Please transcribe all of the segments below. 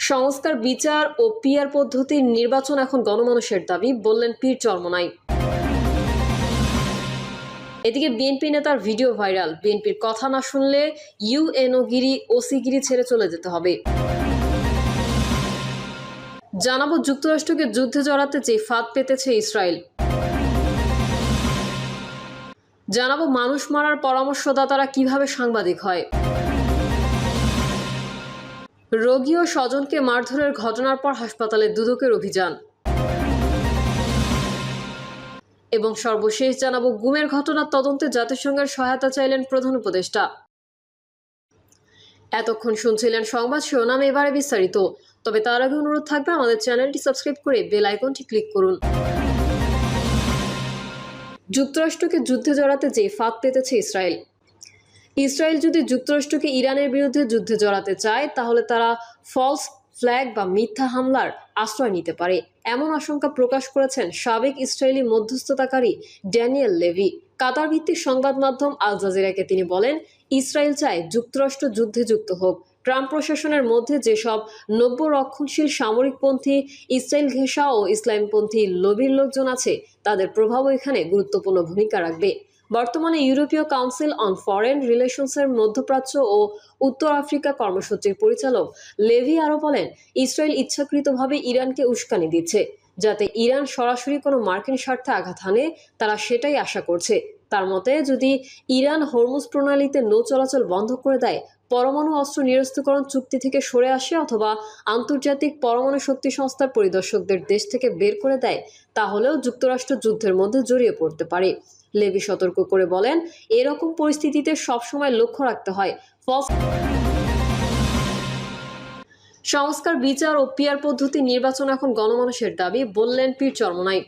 সংস্কার, বিচার ও পিআর পদ্ধতির নির্বাচন এখন গণমানুষের দাবি, বললেন পীর চরমনাই। এদিকে বিএনপি নেতার ভিডিও ভাইরাল, বিএনপির কথা না শুনলে ইউএনওগিরি, ওসিগিরি ছেড়ে চলে যেতে হবে। জানাবো যুক্তরাষ্ট্রকে যুদ্ধে জড়াতে যে ফাঁদ পেতেছে ইসরায়েল। জানাবো মানুষ মারার পরামর্শদাতারা কিভাবে সাংবাদিক হয়। রোগী ও স্বজনকে মারধরের ঘটনার পর হাসপাতালে দুদকের অভিযান। এবং সর্বশেষ জানাবো গুমের ঘটনার তদন্তে জাতিসংঘের সহায়তা চাইলেন প্রধান উপদেষ্টা। এতক্ষণ শুনছিলেন সংবাদ শিরোনাম, এবারে বিস্তারিত। তবে তার আগে অনুরোধ থাকবে আমাদের চ্যানেলটি সাবস্ক্রাইব করে বেল আইকনটি ক্লিক করুন। যুক্তরাষ্ট্রকে যুদ্ধে জড়াতে যে ফাঁদ পেতেছে ইসরায়েল। ইসরায়েল যদি যুক্তরাষ্ট্রকে ইরানের বিরুদ্ধে যুদ্ধে জড়াতে চায়, তাহলে তারা ফলস ফ্ল্যাগ বা মিথ্যা হামলার আশ্রয় নিতে পারে, এমন আশঙ্কা প্রকাশ করেছেন সাবেক ইসরায়েলি মধ্যস্থতাকারী ড্যানিয়েল লেভি। কাতার ভিত্তিক সংবাদ মাধ্যম আল জাজিরাকে তিনি বলেন, ইসরায়েল চায় যুক্তরাষ্ট্র যুদ্ধে যুক্ত হোক। ট্রাম্প প্রশাসনের মধ্যে যেসব নব্য রক্ষণশীল সামরিকপন্থী, ইসরায়েল ঘেঁষা ও ইসলামপন্থী লবির লোকজন আছে, তাদের প্রভাবও এখানে গুরুত্বপূর্ণ ভূমিকা রাখবে। বর্তমানে ইউরোপীয় কাউন্সিল অন ফরেন রিলেশনসের মধ্যপ্রাচ্য ও উত্তর আফ্রিকা কর্মসূচির পরিচালক লেভি আরও বলেন, ইসরায়েল ইচ্ছাকৃতভাবে ইরানকে উস্কানি দিচ্ছে যাতে ইরান সরাসরি কোনো মার্কিন স্বার্থে আঘাত হানে। তারা সেটাই আশা করছে। তার মতে, যদি ইরান হরমুজ প্রণালীতে নৌ চলাচল বন্ধ করে দেয়, পরমাণু অস্ত্র নিরস্ত্রীকরণ চুক্তি থেকে সরে আসে অথবা আন্তর্জাতিক পরমাণু শক্তি সংস্থার পরিদর্শকদের দেশ থেকে বের করে দেয়, তাহলেও যুক্তরাষ্ট্র যুদ্ধের মধ্যে জড়িয়ে পড়তে পারে। লেভি সতর্ক করে বলেন, এরকম পরিস্থিতিতে সবসময় লক্ষ্য রাখতে হয় সংস্কার, বিচার ও পিআর পদ্ধতির নির্বাচন এখন গণমানুষের দাবি, বললেন পীর চরমনাই।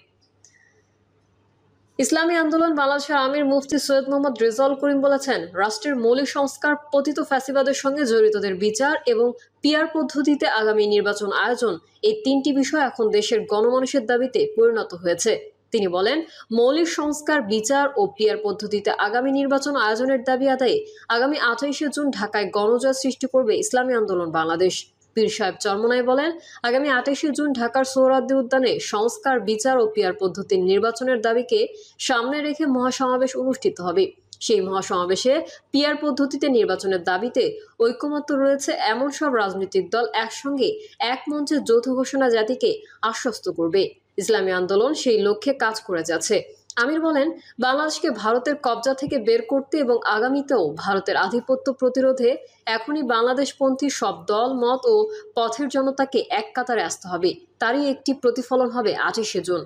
ইসলামী আন্দোলন বাংলাদেশের আমির মুফতি সৈয়দ মোহাম্মদ রেজাউল করিম বলেছেন, রাষ্ট্রের মৌলিক সংস্কার, পতিত ফ্যাসিবাদের সঙ্গে জড়িতদের বিচার এবং পিআর পদ্ধতিতে আগামী নির্বাচন আয়োজন, এই তিনটি বিষয় এখন দেশের গণমানুষের দাবিতে পরিণত হয়েছে। তিনি বলেন, মৌলিক সংস্কার, বিচার ও পিআর পদ্ধতিতে আগামী নির্বাচন আয়োজনের দাবি আদায়ে আগামী 28শে জুন ঢাকায় গণজোয়ার সৃষ্টি করবে ইসলামী আন্দোলন বাংলাদেশ। পীর সাহেব চরমনাই বলেন, আগামী 28শে জুন ঢাকার সোহরাওয়ার্দী উদ্যানে সংস্কার, বিচার ও পিআর পদ্ধতির নির্বাচনের দাবিকে সামনে রেখে মহাসমাবেশ অনুষ্ঠিত হবে। সেই মহাসমাবেশে পিআর পদ্ধতিতে নির্বাচনের দাবিতে ঐকমত্য রয়েছে এমন সব রাজনৈতিক দল একসঙ্গে এক মঞ্চে যৌথ ঘোষণা জাতিকে আশ্বস্ত করবে। ইসলামী আন্দোলন সেই লক্ষ্যে কাজ করে যাচ্ছে। আমির বলেন, বাংলাদেশকে ভারতের কবজা থেকে বের করতে এবং আগামীতেও ভারতের আধিপত্য প্রতিরোধে এখনই বাংলাদেশপন্থী সব দল, মত ও পথের জনতাকে এক কাতারে আসতে হবে। তারই একটি প্রতিফলন হবে 28শে জুন।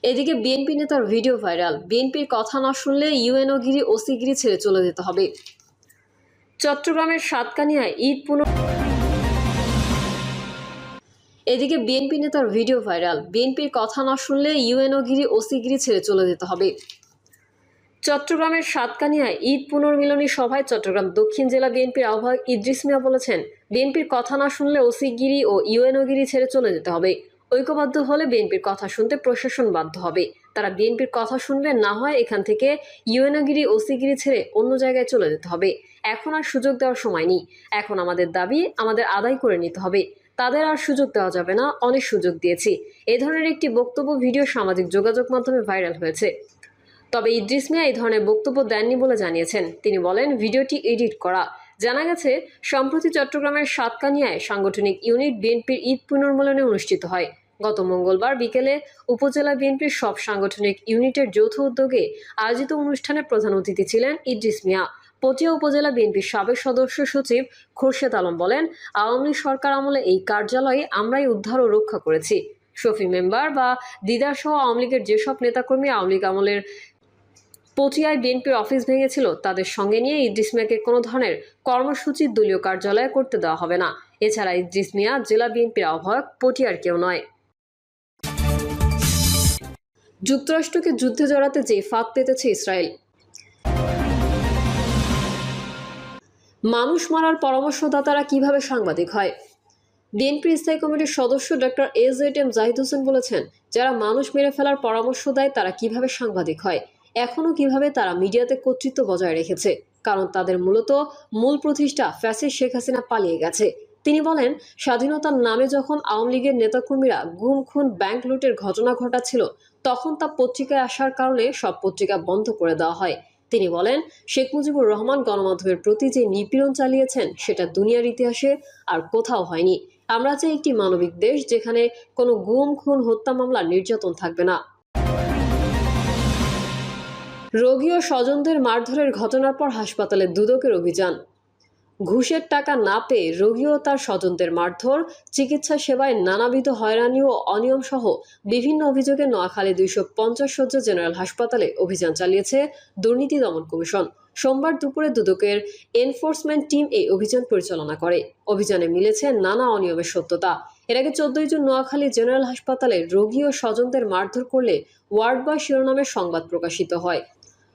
এদিকে বিএনপি নেতার ভিডিও ভাইরাল, বিএনপির কথা না শুনলে ইউএনওগিরি, ওসিগিরি ছেড়ে চলে যেতে হবে। চট্টগ্রামের সাতকানিয়ায় এদিকে বিএনপি নেতার ভিডিও ভাইরাল, বিএনপির কথা না শুনলে ইউএনওগিরি, ওসিগিরি ছেড়ে চলে যেতে হবে। চট্টগ্রামের সাতকানিয়ায় ঈদ পুনর্মিলনী সভায় চট্টগ্রাম দক্ষিণ জেলা বিএনপির আহ্বায়ক ইদ্রিস মিয়া বলেছেন, বিএনপির কথা না শুনলে ওসিগিরি ও ইউএনওগিরি ছেড়ে চলে যেতে হবে। ঐক্যবদ্ধ হলে বিএনপির কথা শুনতে প্রশাসন বাধ্য হবে। তারা বিএনপির কথা শুনবে, না হয় এখান থেকে ইউএনওগিরি, ওসিগিরি ছেড়ে অন্য জায়গায় চলে যেতে হবে। এখন আর সুযোগ দেওয়ার সময় নেই। এখন আমাদের দাবি আমাদের আদায় করে নিতে হবে। তাদের আর সুযোগ দেওয়া যাবে না, অনেক সুযোগ দিয়েছি। এ ধরনের একটি বক্তব্য ভিডিও সামাজিক যোগাযোগ মাধ্যমে ভাইরাল হয়েছে। তবে ইদ্রিস মিয়া এই ধরনের বক্তব্য দেননি বলে জানিয়েছেন। তিনি বলেন, ভিডিওটি এডিট করা। জানা গেছে, সম্প্রতি চট্টগ্রামের সাতকানিয়ায় সাংগঠনিক ইউনিট বিএনপির ঈদ পুনর্মিলনী অনুষ্ঠিত হয়। গত মঙ্গলবার বিকেলে উপজেলা বিএনপির সব সাংগঠনিক ইউনিটের যৌথ উদ্যোগে আয়োজিত অনুষ্ঠানে প্রধান অতিথি ছিলেন ইদ্রিস মিয়া। পটিয়া উপজেলা বিএনপির সাবেক সদস্য সচিব খোরশেদ আলম বলেন, আওয়ামী লীগ সরকার আমলে এই কার্যালয়ে আমরাই উদ্ধার ও রক্ষা করেছি। শফি মেম্বার বা দিদার সহ আওয়ামী লীগের যেসব নেতাকর্মী আওয়ামী লীগ আমলের পটিয়ায় বিএনপির অফিস ভেঙেছিল, তাদের সঙ্গে নিয়ে ইদ্রিস মিয়াকে কোনো ধরনের কর্মসূচি দলীয় কার্যালয়ে করতে দেওয়া হবে না। এছাড়া ইদ্রিস মিয়া জেলা বিএনপির আহ্বায়ক, পটিয়ার কেউ নয়। যুক্তরাষ্ট্রকে যুদ্ধে জড়াতে যে ফাঁদ পেতেছে ইসরায়েল। মানুষ মারার পরামর্শদাতারা কিভাবে সাংবাদিক হয়। বিএনপির স্থায়ী কমিটির সদস্য doctor A Z M Zahid Hossain বলেছেন, যারা মানুষ মেরে ফেলার পরামর্শ দেয় তারা কিভাবে সাংবাদিক হয়, এখনও কিভাবে তারা মিডিয়াতে কর্তৃত্ব বজায় রেখেছে। কারণ তাদের মূল প্রতিষ্ঠা ফ্যাসিস্ট শেখ হাসিনা পালিয়ে গেছে। তিনি বলেন, স্বাধীনতার নামে যখন আওয়ামী লীগের নেতাকর্মীরা গুম, খুন, ব্যাংক লুটের ঘটনা ঘটাচ্ছিল, তখন তা পত্রিকায় আসার কারণে সব পত্রিকা বন্ধ করে দেওয়া হয়। তিনি বলেন, শেখ মুজিবুর রহমান গণমাধ্যমের প্রতি যে নিপীড়ন চালিয়েছেন সেটা দুনিয়ার ইতিহাসে আর কোথাও হয়নি। আমরা চাই একটি মানবিক দেশ যেখানে কোনো গুম, খুন, হত্যা মামলা, নির্যাতন থাকবে না। রোগী ও স্বজনদের মারধরের ঘটনার পর হাসপাতালে দুদকের অভিযান। ঘুষের টাকা না পেয়ে রোগী ও তার স্বজনদের মারধর, চিকিৎসা সেবায় নানাবিধ হয়রানি ও অনিয়ম সহ বিভিন্ন অভিযোগে নোয়াখালী 250 শয্যা জেনারেল হাসপাতালে অভিযান চালিয়েছে দুর্নীতি দমন কমিশন। সোমবার দুপুরে দুদকের এনফোর্সমেন্ট টিম এই অভিযান পরিচালনা করে। অভিযানে মিলেছে নানা অনিয়মের সত্যতা। এর আগে 14 জুন নোয়াখালী জেনারেল হাসপাতালে রোগী ও স্বজনদের মারধর করলে ওয়ার্ড বয় শিরোনামের সংবাদ প্রকাশিত হয়।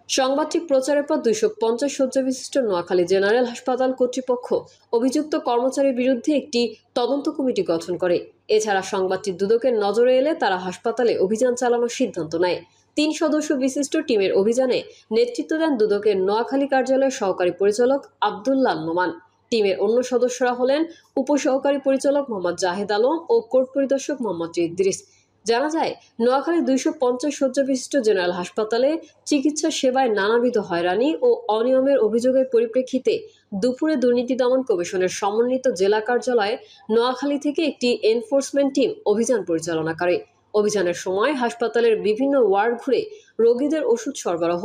সংবাদটি প্রচারের পর 250 শয্যা বিশিষ্ট নোয়াখালী জেনারেল হাসপাতাল কর্তৃপক্ষ অভিযুক্ত কর্মচারীর বিরুদ্ধে একটি তদন্ত কমিটি গঠন করে। এছাড়া সংবাদটি দুদকের নজরে এলে তারা হাসপাতালে অভিযান চালানোর সিদ্ধান্ত নেয়। 3 সদস্য বিশিষ্ট টিমের অভিযানে নেতৃত্ব দেন দুদকের নোয়াখালী কার্যালয়ের সহকারী পরিচালক আব্দুল্লাহ নোমান। টিমের অন্য সদস্যরা হলেন উপসহকারী পরিচালক মোহাম্মদ জাহেদ আলম ও কোর্ট পরিদর্শক মোহাম্মদ ইদ্রিস। জানা যায়, নোয়াখালী 250 শয্যা বিশিষ্ট জেনারেল হাসপাতালে চিকিৎসা সেবায় নানাবিধ হয়রানি ও অনিয়মের অভিযোগের পরিপ্রেক্ষিতে দুপুরে দুর্নীতি দমন কমিশনের সমন্বিত জেলা কার্যালয়ে নোয়াখালী থেকে একটি এনফোর্সমেন্ট টিম অভিযান পরিচালনা করে। অভিযানের সময় হাসপাতালের বিভিন্ন ওয়ার্ড ঘুরে রোগীদের ওষুধ সরবরাহ,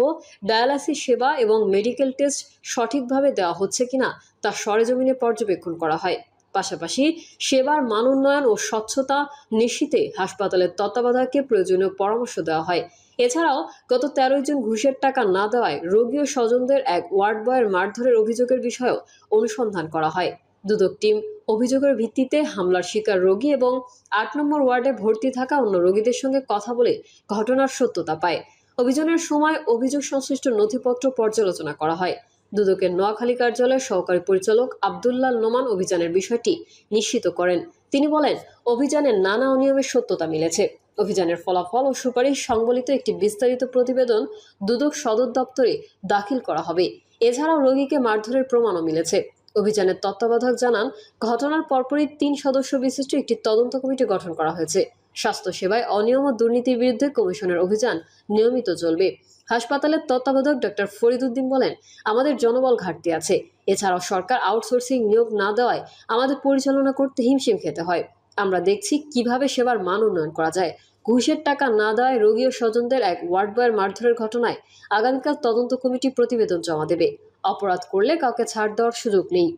ডায়ালাইসিস সেবা এবং মেডিকেল টেস্ট সঠিকভাবে দেওয়া হচ্ছে কিনা তা সরেজমিনে পর্যবেক্ষণ করা হয়। পাশাপাশি সেবার মান উন্নয়ন ও স্বচ্ছতা নিশ্চিতে হাসপাতালের তত্ত্বাবধায়ককে প্রয়োজনীয় পরামর্শ দেওয়া হয়। এছাড়াও গত 13 জুন ঘুষের টাকা না দেওয়ায় রোগী ও স্বজনদের এক ওয়ার্ড বয়ের মারধরের অভিযোগের বিষয়েও অনুসন্ধান করা হয়। দুদক টিম অভিযোগের ভিত্তিতে হামলার শিকার রোগী এবং 8 নম্বর ওয়ার্ডে ভর্তি থাকা অন্য রোগীদের সঙ্গে কথা বলে ঘটনার সত্যতা পায়। অভিযানের সময় অভিযোগ সংশ্লিষ্ট নথিপত্র পর্যালোচনা করা হয়। দুদকের নোয়াখালী কার্যালয়ের সহকারী পরিচালক আব্দুল্লাহ নোমান অভিযানের বিষয়টি নিশ্চিত করেন। তিনি বলেন, অভিযানের নানা অনিয়মের সত্যতা মিলেছে। অভিযানের ফলাফল ও সুপারিশ সংবলিত একটি বিস্তারিত প্রতিবেদন দুদক সদর দপ্তরে দাখিল করা হবে। এছাড়াও রোগীকে মারধরের প্রমাণও মিলেছে। অভিযানের তত্ত্বাবধায়ক জানান, ঘটনার পরপরই 3 সদস্য বিশিষ্ট একটি তদন্ত কমিটি গঠন করা হয়েছে। স্বাস্থ্যসেবায় অনিয়ম ও দুর্নীতির বিরুদ্ধে কমিশনের অভিযান নিয়মিত চলবে। হাসপাতালের তত্ত্বাবধায়ক ডক্টর ফরিদ উদ্দিন বলেন, আমাদের জনবল ঘাটতি আছে। এছাড়াও সরকার আউটসোর্সিং নিয়োগ না দেওয়ায় আমাদের পরিচালনা করতে হিমশিম খেতে হয়। আমরা দেখছি কিভাবে সেবার মান উন্নয়ন করা যায়। ঘুষের টাকা না দেওয়ায় রোগী ও স্বজনদের এক ওয়ার্ড বয়ের মারধরের ঘটনায় আগামীকাল তদন্ত কমিটি প্রতিবেদন জমা দেবে। অপরাধ করলে কাউকে ছাড় দেওয়ার সুযোগ নেই।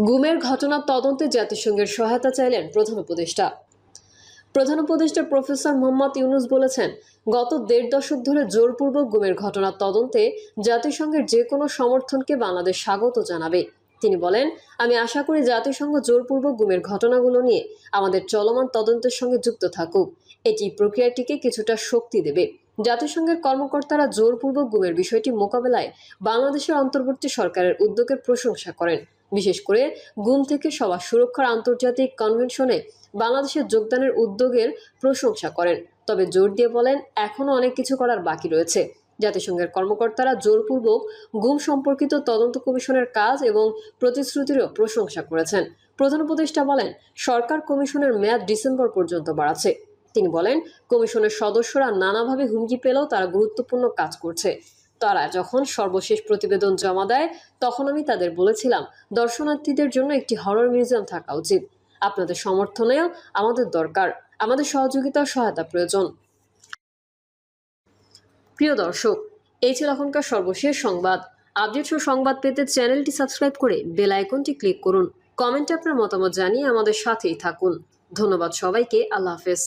গুমের ঘটনা তদন্তে জাতিসংঘের সহায়তা চাইলেন প্রধান উপদেষ্টা। প্রধান উপদেষ্টা প্রফেসর মোহাম্মদ ইউনূস বলেছেন, গত 1.5 দশক ধরে জোরপূর্বক গুমের ঘটনা তদন্তে জাতিসংঘের যে কোনো সমর্থনকে বাংলাদেশ স্বাগত জানাবে। তিনি বলেন, আমি আশা করি জাতিসংঘ জোরপূর্বক গুমের ঘটনাগুলো নিয়ে আমাদের চলমান তদন্তের সঙ্গে যুক্ত থাকুক। এটি প্রক্রিয়াটিকে কিছুটা শক্তি দেবে। জাতিসংঘের কর্মকর্তারা জোরপূর্বক গুমের বিষয়টি মোকাবেলায় বাংলাদেশের অন্তর্বর্তী সরকারের উদ্যোগের প্রশংসা করেন। বিশেষ করে গুম থেকে সবার সুরক্ষার আন্তর্জাতিক কনভেনশনে বাংলাদেশের যোগদানের উদ্যোগের প্রশংসা করেন। তবে জোর দিয়ে বলেন, এখনও অনেক কিছু করার বাকি রয়েছে। জাতিসংঘের কর্মকর্তারা জোরপূর্বক গুম সম্পর্কিত তদন্ত কমিশনের কাজ এবং প্রতিশ্রুতিরও প্রশংসা করেছেন। প্রধান উপদেষ্টা বলেন, সরকার কমিশনের মেয়াদ ডিসেম্বর পর্যন্ত বাড়াচ্ছে। তিনি বলেন, কমিশনের সদস্যরা নানাভাবে হুমকি পেলেও তারা গুরুত্বপূর্ণ কাজ করছে। তারা যখন সর্বশেষ প্রতিবেদন জমা দেয় তখন আমি তাদের বলেছিলাম, দর্শনার্থীদের জন্য একটি হরর মিউজিয়াম থাকা উচিত। আপনাদের সমর্থনেও আমাদের দরকার, আমাদের সহযোগিতা ও সহায়তা প্রয়োজন। প্রিয় দর্শক, এই ছিল এখনকার সর্বশেষ সংবাদ। আপডেট ও সংবাদ পেতে চ্যানেলটি সাবস্ক্রাইব করে বেল আইকনটি ক্লিক করুন। কমেন্টে আপনার মতামত জানিয়ে আমাদের সাথেই থাকুন। ধন্যবাদ সবাইকে। আল্লাহ হাফেজ।